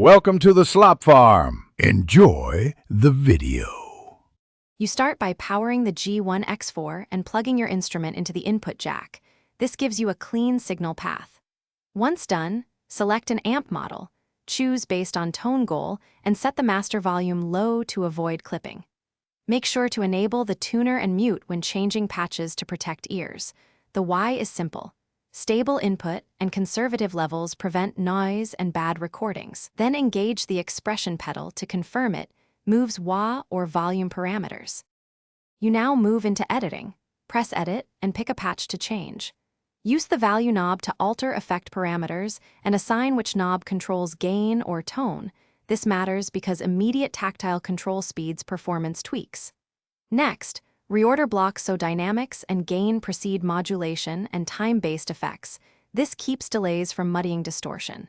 Welcome to the Slop Farm. Enjoy the video. You start by powering the G1x4 and plugging your instrument into the input jack. This gives you a clean signal path. Once done, select an amp model, choose based on tone goal, and set the master volume low to avoid clipping. Make sure to enable the tuner and mute when changing patches to protect ears. The why is simple. Stable input and conservative levels prevent noise and bad recordings. Then engage the expression pedal to confirm it moves wah or volume parameters. You now move into editing. Press Edit and pick a patch to change. Use the value knob to alter effect parameters and assign which knob controls gain or tone. This matters because immediate tactile control speeds performance tweaks. Next, reorder blocks so dynamics and gain precede modulation and time-based effects. This keeps delays from muddying distortion.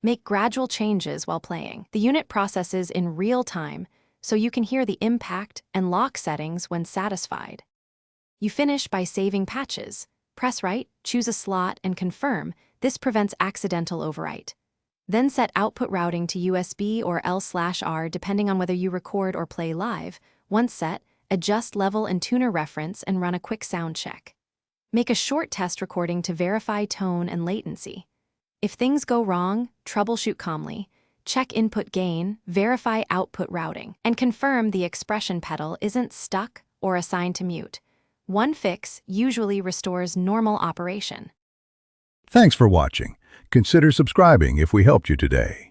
Make gradual changes while playing. The unit processes in real time, so you can hear the impact and lock settings when satisfied. You finish by saving patches. Press right, choose a slot, and confirm. This prevents accidental overwrite. Then set output routing to USB or L/R depending on whether you record or play live. Once set, adjust level and tuner reference and run a quick sound check. Make a short test recording to verify tone and latency. If things go wrong, troubleshoot calmly. Check input gain, verify output routing, and confirm the expression pedal isn't stuck or assigned to mute. One fix usually restores normal operation. Thanks for watching. Consider subscribing if we helped you today.